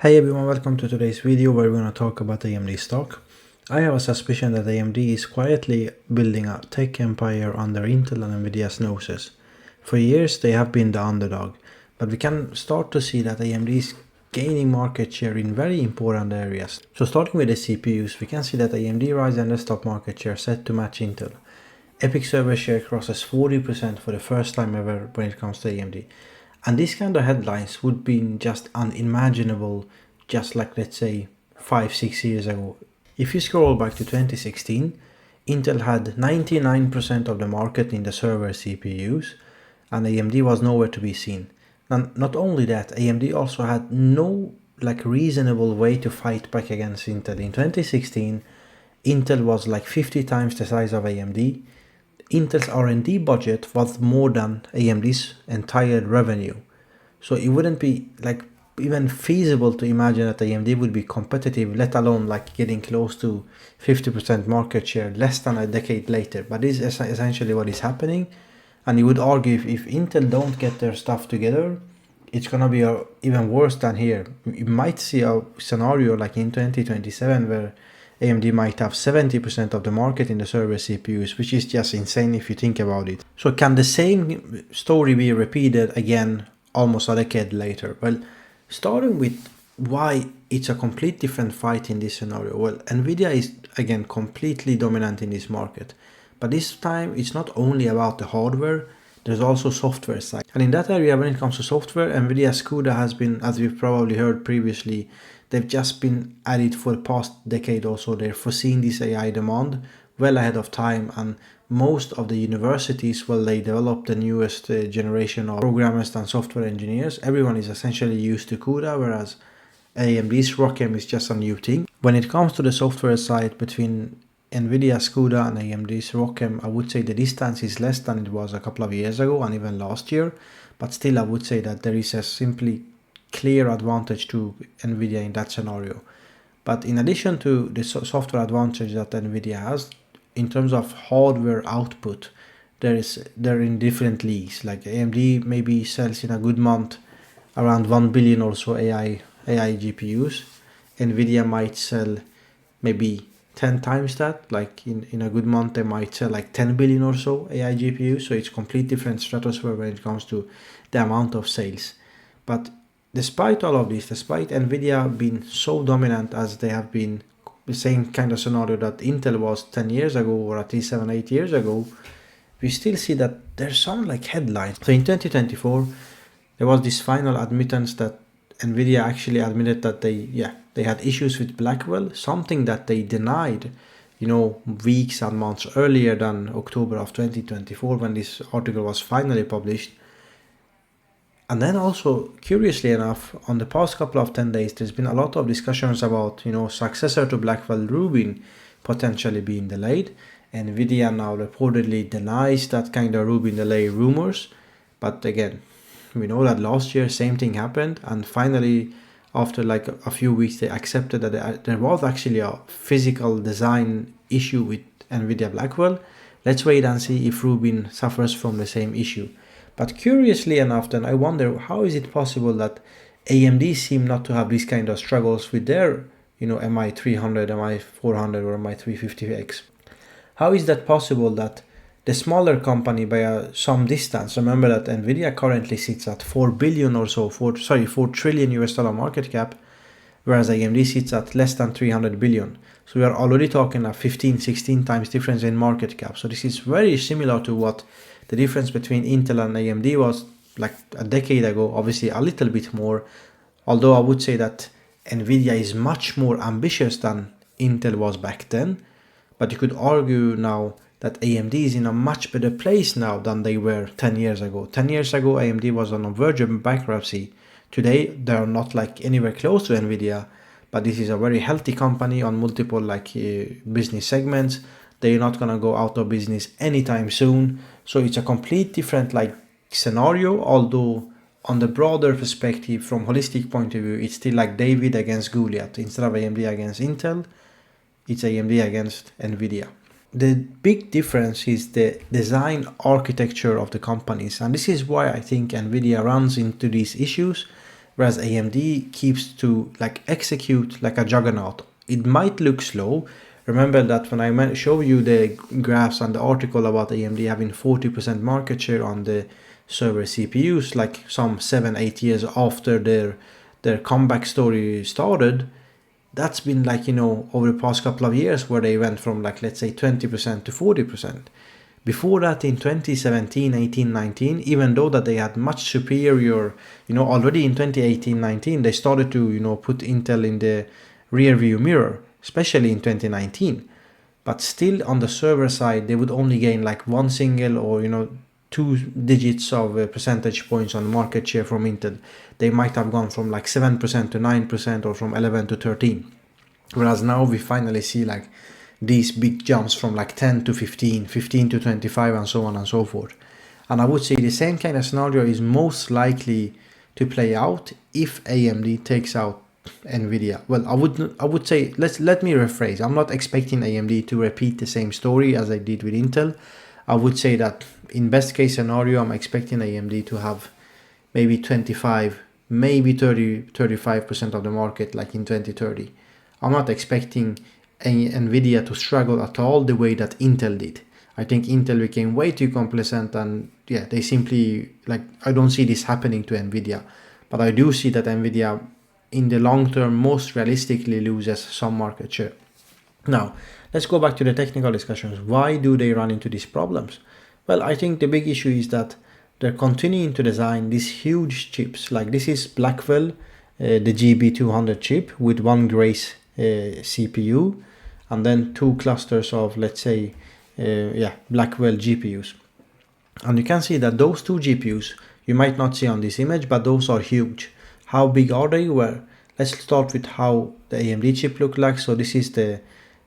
Hey everyone, welcome to today's video where we're going to talk about AMD stock. I have a suspicion that AMD is quietly building a tech empire under Intel and Nvidia's noses. For years they have been the underdog, but we can start to see that AMD is gaining market share in very important areas. So starting with the CPUs, we can see that AMD Ryzen desktop market share set to match Intel. Epic server share crosses 40% for the first time ever when it comes to AMD. And these kind of headlines would be just unimaginable just like, let's say, 5-6 years ago. If you scroll back to 2016, Intel had 99% of the market in the server CPUs and AMD was nowhere to be seen. And not only that, AMD also had no reasonable way to fight back against Intel. In 2016, Intel was like 50 times the size of AMD. Intel's R&D budget was more than AMD's entire revenue. So it wouldn't be even feasible to imagine that AMD would be competitive, let alone getting close to 50% market share less than a decade later. But this is essentially what is happening. And you would argue if Intel don't get their stuff together, it's gonna be even worse than here. You might see a scenario like in 2027 where AMD might have 70% of the market in the server CPUs, which is just insane if you think about it. So can the same story be repeated again almost a decade later? Well, starting with why it's a complete different fight in this scenario. Well, Nvidia is again completely dominant in this market. But this time it's not only about the hardware, there's also software side. And in that area, when it comes to software, Nvidia's CUDA has been, as we've probably heard previously, they've just been at it for the past decade or so. They're foreseeing this AI demand well ahead of time, and most of the universities, well, they develop the newest generation of programmers and software engineers. Everyone is essentially used to CUDA, whereas AMD's ROCm is just a new thing. When it comes to the software side between Nvidia's CUDA and AMD's ROCm, I would say the distance is less than it was a couple of years ago and even last year, but still I would say that there is a simply clear advantage to Nvidia in that scenario. But in addition to the software advantage that Nvidia has, in terms of hardware output, they're in different leagues. Like AMD maybe sells in a good month around 1 billion or so AI GPUs. Nvidia might sell maybe 10 times that. Like in a good month they might sell like 10 billion or so AI GPUs. So it's complete different stratosphere when it comes to the amount of sales. But despite all of this, despite Nvidia being so dominant as they have been, the same kind of scenario that Intel was 10 years ago or at least 7-8 years ago, we still see that there's some headlines. So in 2024 there was this final admittance that Nvidia actually admitted that they had issues with Blackwell, something that they denied weeks and months earlier than October of 2024 when this article was finally published. And then also, curiously enough, on the past couple of 10 days, there's been a lot of discussions about, successor to Blackwell, Rubin, potentially being delayed. Nvidia now reportedly denies that kind of Rubin delay rumors. But again, we know that last year, same thing happened. And finally, after a few weeks, they accepted that there was actually a physical design issue with Nvidia Blackwell. Let's wait and see if Rubin suffers from the same issue. But curiously enough, then I wonder, how is it possible that AMD seem not to have these kind of struggles with their, MI300, MI400 or MI350X? How is that possible that the smaller company by some distance, remember that Nvidia currently sits at 4 billion or so, 4 trillion US dollar market cap, whereas AMD sits at less than 300 billion. So we are already talking a 15-16 times difference in market cap. So this is very similar to what the difference between Intel and AMD was like a decade ago, obviously a little bit more, although I would say that Nvidia is much more ambitious than Intel was back then. But you could argue now that AMD is in a much better place now than they were 10 years ago. 10 years ago, AMD was on the verge of bankruptcy. Today, they are not anywhere close to Nvidia, but this is a very healthy company on multiple business segments. They're not gonna go out of business anytime soon. So it's a complete different scenario, although on the broader perspective, from holistic point of view, it's still like David against Goliath. Instead of AMD against Intel, it's AMD against Nvidia. The big difference is the design architecture of the companies, and this is why I think Nvidia runs into these issues whereas AMD keeps to like execute like a juggernaut. It might look slow. Remember that when I show you the graphs and the article about AMD having 40% market share on the server CPUs, like some 7-8 years after their comeback story started, that's been like, you know, over the past couple of years where they went from like, let's say 20% to 40%. Before that, in 2017, 18, 19, even though that they had much superior, you know, already in 2018, 19, they started to, you know, put Intel in the rear view mirror, especially in 2019. But still on the server side, they would only gain like one single or, you know, 2 digits of percentage points on market share from Intel. They might have gone from like 7% to 9% or from 11 to 13. Whereas now we finally see like these big jumps from like 10 to 15, 15 to 25 and so on and so forth. And I would say the same kind of scenario is most likely to play out if AMD takes out Nvidia. Well, I would say, let me rephrase. I'm not expecting AMD to repeat the same story as I did with Intel. I would say that in best case scenario, I'm expecting AMD to have maybe 25, maybe 35% of the market like in 2030. I'm not expecting Nvidia to struggle at all the way that Intel did. I think Intel became way too complacent, and yeah, they simply, like, I don't see this happening to Nvidia. But I do see that Nvidia in the long term most realistically loses some market share. Now, let's go back to the technical discussions. Why do they run into these problems? Well, I think the big issue is that they're continuing to design these huge chips. Like this is Blackwell, the GB200 chip with one Grace CPU, and then 2 clusters of, let's say, Blackwell GPUs. And you can see that those 2 GPUs, you might not see on this image, but those are huge. How big are they? Well, let's start with how the AMD chip look like. So this is the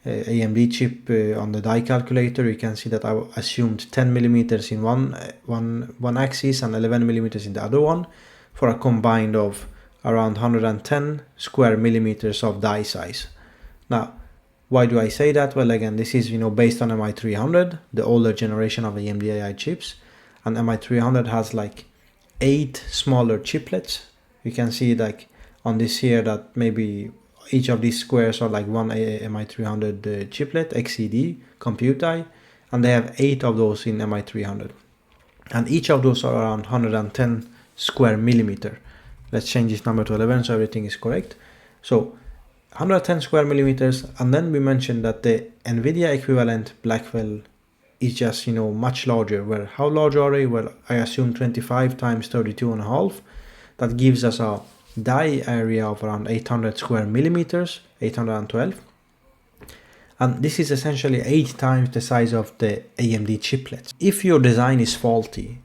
AMD chip on the die calculator. You can see that I assumed 10 millimeters in one axis and 11 millimeters in the other one, for a combined of around 110 square millimeters of die size. Now, why do I say that? Well, again, this is, you know, based on MI300, the older generation of AMD AI chips, and MI300 has like 8 smaller chiplets. You can see like on this here that maybe each of these squares are like one MI300 chiplet XCD compute die, and they have 8 of those in MI300, and each of those are around 110 square millimeter. Let's change this number to 11 so everything is correct. So 110 square millimeters, and then we mentioned that the Nvidia equivalent Blackwell is just, you know, much larger. Well, how large are they? Well, I assume 25 times 32.5. That gives us a die area of around 800 square millimeters, 812. And this is essentially 8 times the size of the AMD chiplets. If your design is faulty,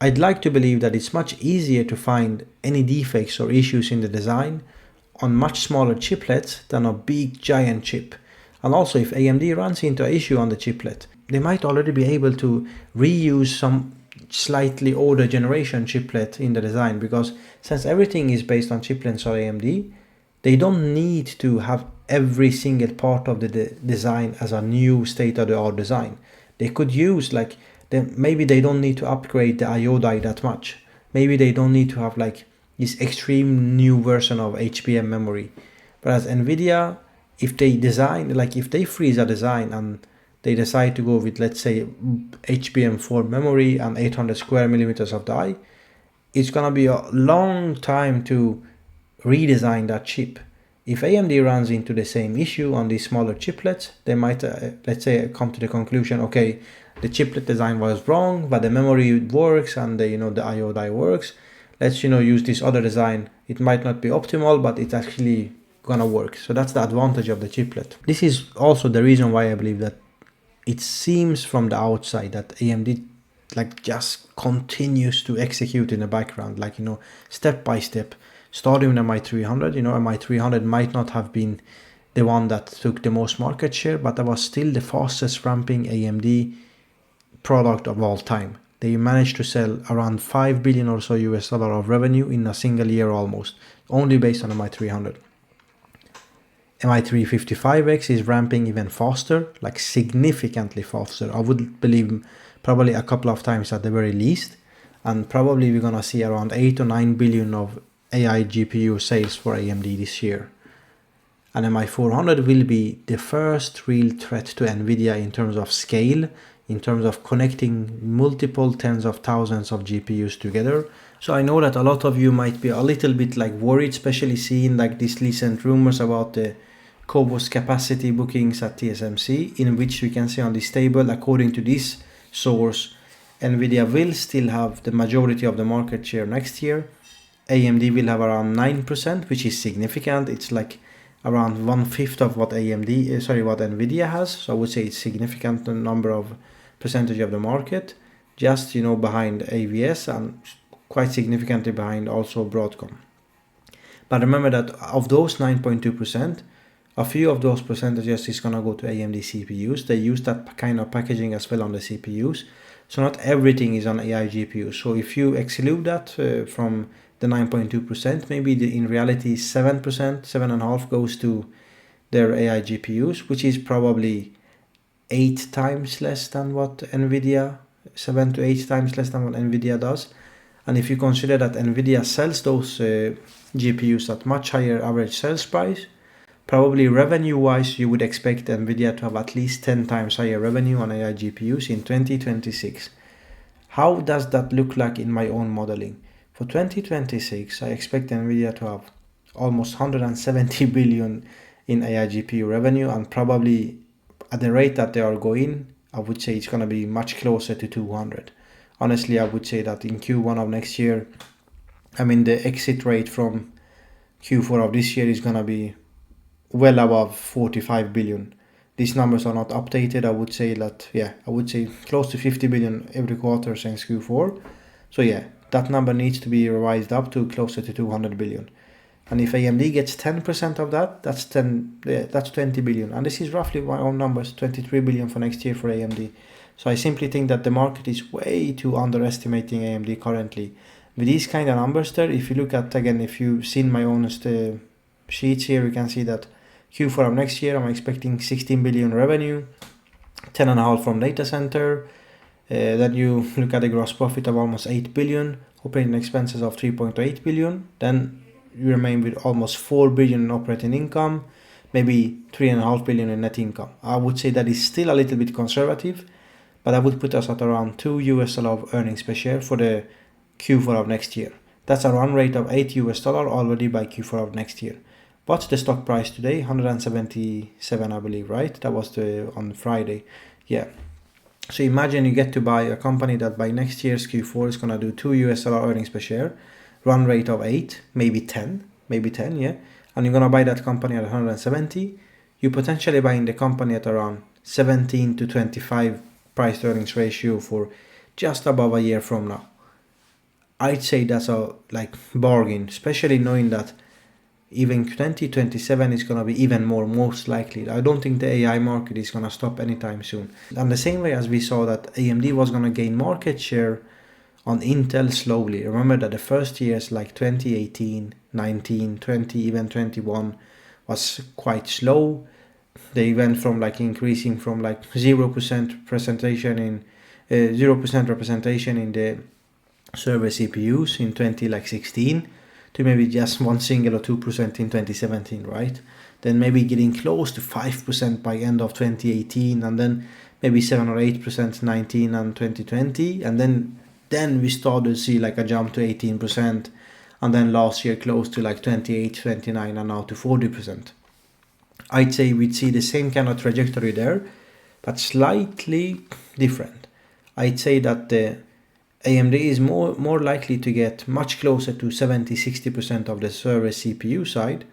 I'd like to believe that it's much easier to find any defects or issues in the design on much smaller chiplets than a big giant chip. And also, if AMD runs into an issue on the chiplet, they might already be able to reuse some slightly older generation chiplet in the design, because since everything is based on chiplets or AMD, they don't need to have every single part of the design as a new state-of-the-art design. They could use like, maybe they don't need to upgrade the IO die that much. Maybe they don't need to have like this extreme new version of HBM memory. Whereas Nvidia, if they design, like if they freeze a design and they decide to go with, let's say, HBM4 memory and 800 square millimeters of die, it's gonna be a long time to redesign that chip. If AMD runs into the same issue on these smaller chiplets, they might, let's say, come to the conclusion, okay, the chiplet design was wrong, but the memory works and the, you know, the IO die works. Let's, you know, use this other design. It might not be optimal, but it's actually gonna work. So that's the advantage of the chiplet. This is also the reason why I believe that it seems from the outside that AMD like just continues to execute in the background, like, you know, step by step, starting with MI300. You know, MI300 might not have been the one that took the most market share, but that was still the fastest ramping AMD product of all time. They managed to sell around 5 billion or so US dollar of revenue in a single year almost, only based on MI300. MI355X is ramping even faster, like significantly faster. I would believe probably a couple of times at the very least. And probably we're gonna see around 8 or 9 billion of AI GPU sales for AMD this year. And MI400 will be the first real threat to Nvidia in terms of scale, in terms of connecting multiple tens of thousands of GPUs together. So I know that a lot of you might be a little bit like worried, especially seeing like these recent rumors about the CoWoS capacity bookings at TSMC, in which we can see on this table, according to this source, Nvidia will still have the majority of the market share next year. AMD will have around 9%, which is significant. It's like around 1/5 of what what Nvidia has. So I would say it's significant number of percentage of the market, just behind AVS and quite significantly behind also Broadcom. But remember that of those 9.2%, a few of those percentages is gonna go to AMD CPUs. They use that kind of packaging as well on the CPUs. So not everything is on AI GPUs. So if you exclude that from the 9.2%, maybe in reality 7%, 7.5% goes to their AI GPUs, which is probably 8 times less than what Nvidia, 7 to 8 times less than what Nvidia does. And if you consider that Nvidia sells those GPUs at much higher average sales price, probably revenue-wise, you would expect Nvidia to have at least 10 times higher revenue on AI GPUs in 2026. How does that look like in my own modeling? For 2026, I expect Nvidia to have almost 170 billion in AI GPU revenue, and probably at the rate that they are going, I would say it's going to be much closer to 200. Honestly, I would say that in Q1 of next year, the exit rate from Q4 of this year is going to be well above 45 billion. These numbers are not updated. I would say that, I would say close to 50 billion every quarter since Q4. So that number needs to be revised up to closer to 200 billion. And if AMD gets 10% of that, that's 20 billion. And this is roughly my own numbers, 23 billion for next year for AMD. So I simply think that the market is way too underestimating AMD currently. With these kind of numbers there, if you look at, again, if you've seen my own sheets here, you can see that Q4 of next year, I'm expecting 16 billion revenue, 10.5 from data center. Then you look at the gross profit of almost 8 billion, operating expenses of 3.8 billion. Then you remain with almost 4 billion in operating income, maybe 3.5 billion in net income. I would say that is still a little bit conservative, but I would put us at around $2 of earnings per share for the Q4 of next year. That's a run rate of $8 already by Q4 of next year. What's the stock price today? 177, I believe, right? That was on Friday. So imagine you get to buy a company that by next year's Q4 is going to do $2 earnings per share, run rate of 8, maybe 10, and you're going to buy that company at 170. You're potentially buying the company at around 17 to 25 price to earnings ratio for just above a year from now. I'd say that's a bargain, especially knowing that even 2027 is going to be even more, most likely. I don't think the AI market is going to stop anytime soon. And the same way as we saw that AMD was going to gain market share on Intel slowly. Remember that the first years like 2018, 19, 20, even 21 was quite slow. They went from increasing from 0% representation in the server CPUs in 2016 to maybe just 1 or 2% in 2017, right? Then maybe getting close to 5% by end of 2018, and then maybe 7 or 8% 19 and 2020, and then we started to see a jump to 18%, and then last year close to 28, 29, and now to 40%. I'd say we'd see the same kind of trajectory there, but slightly different. I'd say that the AMD is more likely to get much closer to 70-60% of the server CPU side.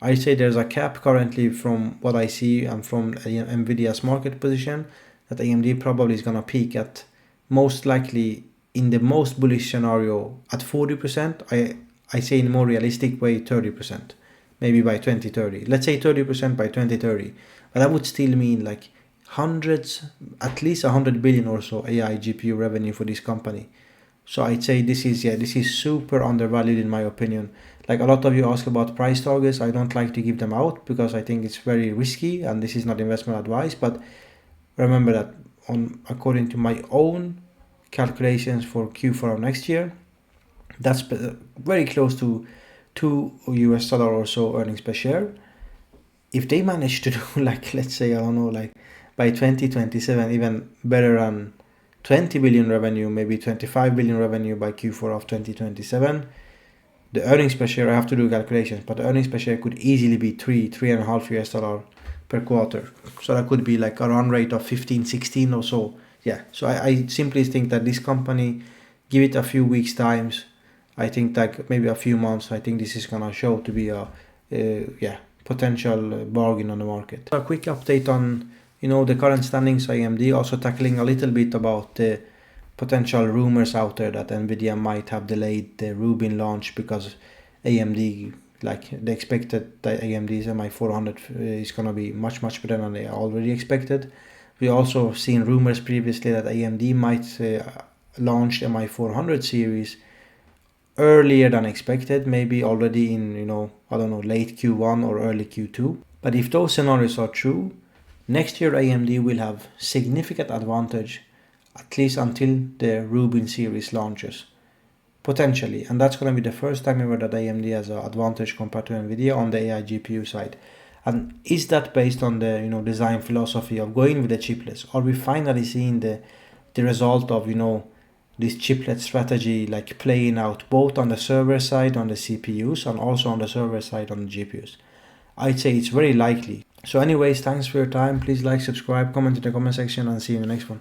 I'd say there's a cap currently from what I see and from Nvidia's market position that AMD probably is going to peak at, most likely in the most bullish scenario at 40%. I say in a more realistic way 30%, maybe by 2030. Let's say 30% by 2030. But that would still mean hundreds, at least 100 billion or so AI GPU revenue for this company. So I'd say this is super undervalued in my opinion. A lot of you ask about price targets. I don't like to give them out because I think it's very risky and this is not investment advice. But remember that according to my own calculations for Q4 of next year, that's very close to $2 or so earnings per share. If they manage to do like, let's say, I don't know, like by 2027, even better than 20 billion revenue, maybe 25 billion revenue by Q4 of 2027, the earnings per share, I have to do calculations, but the earnings per share could easily be $3.5 per quarter. So that could be like a run rate of 15, 16 or so. Yeah, so I simply think that this company, give it a few weeks times, I think like maybe a few months, I think this is gonna show to be a potential bargain on the market. A quick update on the current standings AMD, also tackling a little bit about the potential rumors out there that Nvidia might have delayed the Rubin launch because AMD, like they expected that AMD's MI400 is gonna be much better than they already expected. We also seen rumors previously that AMD might launch MI400 series earlier than expected, maybe already in, I don't know, late Q1 or early Q2. But if those scenarios are true, next year AMD will have significant advantage, at least until the Rubin series launches, potentially. And that's going to be the first time ever that AMD has an advantage compared to Nvidia on the AI GPU side. And is that based on the design philosophy of going with the chiplets? Are we finally seeing the result of this chiplet strategy like playing out both on the server side on the CPUs and also on the server side on the GPUs? I'd say it's very likely. So anyways, thanks for your time. Please like, subscribe, comment in the comment section, and see you in the next one.